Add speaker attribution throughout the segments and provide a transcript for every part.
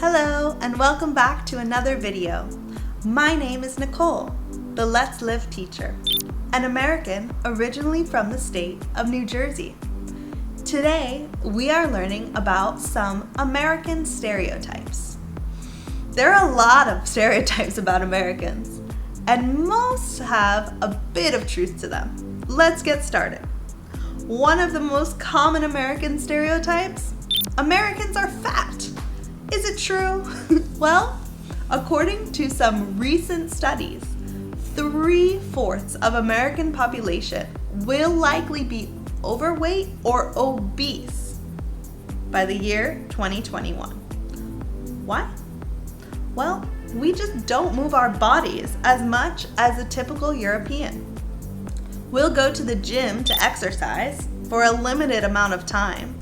Speaker 1: Hello and welcome back to another video. My name is Nicole, the Let's Live teacher, an American originally from the state of New Jersey. Today we are learning about some American stereotypes. There are a lot of stereotypes about Americans, and most have a bit of truth to them. Let's get started. One of the most common American stereotypes: Americans are fat. Is it true? Well, according to some recent studies, 3/4 of American population will likely be overweight or obese by the year 2021. Why? Well, we just don't move our bodies as much as a typical European. We'll go to the gym to exercise for a limited amount of time,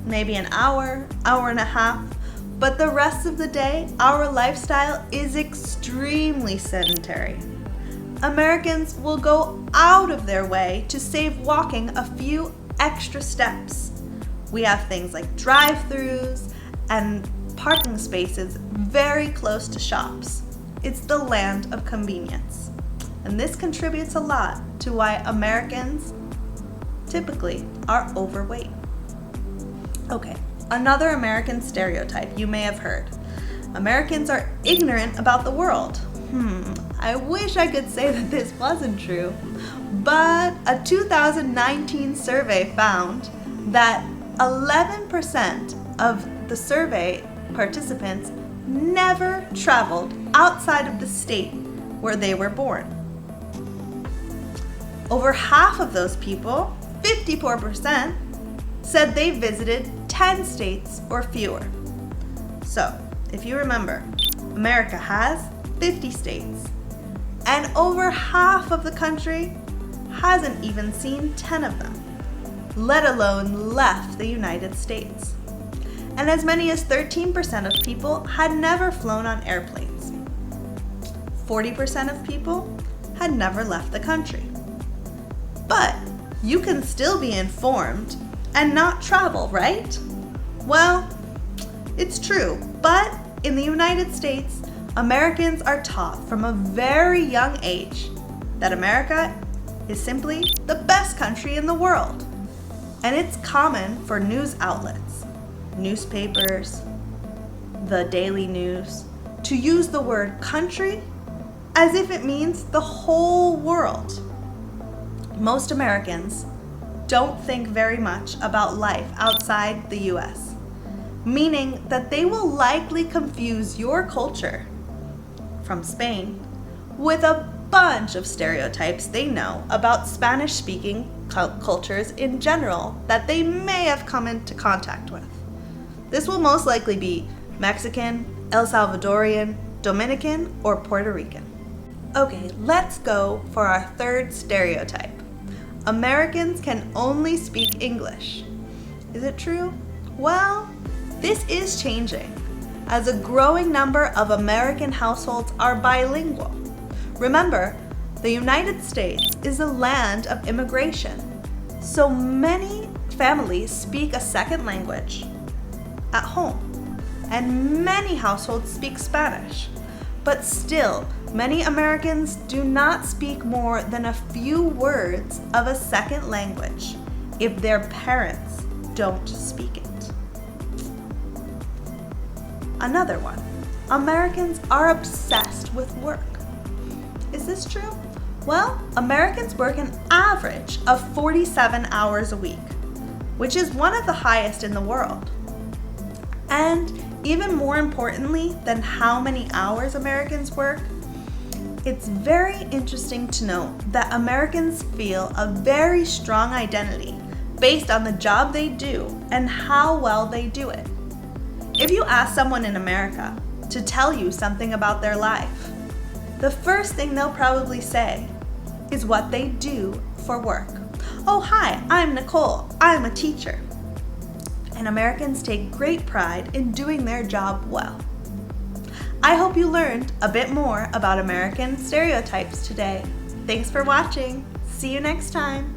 Speaker 1: maybe an hour, hour and a half, but the rest of the day, our lifestyle is extremely sedentary. Americans will go out of their way to save walking a few extra steps. We have things like drive-thrus and parking spaces very close to shops. It's the land of convenience. And this contributes a lot to why Americans typically are overweight. Okay, another American stereotype you may have heard. Americans are ignorant about the world. I wish I could say that this wasn't true, but a 2019 survey found that 11% of the survey participants never traveled outside of the state where they were born. Over half of those people, 54%, said they visited 10 states or fewer. So, if you remember, America has 50 states, and over half of the country hasn't even seen 10 of them, let alone left the United States. And as many as 13% of people had never flown on airplanes. 40% of people had never left the country. But you can still be informed and not travel, right? Well, it's true, but in the United States, Americans are taught from a very young age that America is simply the best country in the world. And it's common for news outlets, newspapers, the daily news, to use the word country as if it means the whole world. Most Americans don't think very much about life outside the US, meaning that they will likely confuse your culture from Spain with a bunch of stereotypes they know about Spanish-speaking cultures in general that they may have come into contact with. This will most likely be Mexican, El Salvadorian, Dominican, or Puerto Rican. Okay, let's go for our third stereotype. Americans can only speak English. Is it true? Well, this is changing, as a growing number of American households are bilingual. Remember, the United States is a land of immigration, so many families speak a second language at home, and many households speak Spanish. But still, many Americans do not speak more than a few words of a second language if their parents don't speak it. Another one, Americans are obsessed with work. Is this true? Well, Americans work an average of 47 hours a week, which is one of the highest in the world. And even more importantly than how many hours Americans work, it's very interesting to note that Americans feel a very strong identity based on the job they do and how well they do it. If you ask someone in America to tell you something about their life, the first thing they'll probably say is what they do for work. Oh, hi, I'm Nicole. I'm a teacher. And Americans take great pride in doing their job well. I hope you learned a bit more about American stereotypes today. Thanks for watching. See you next time.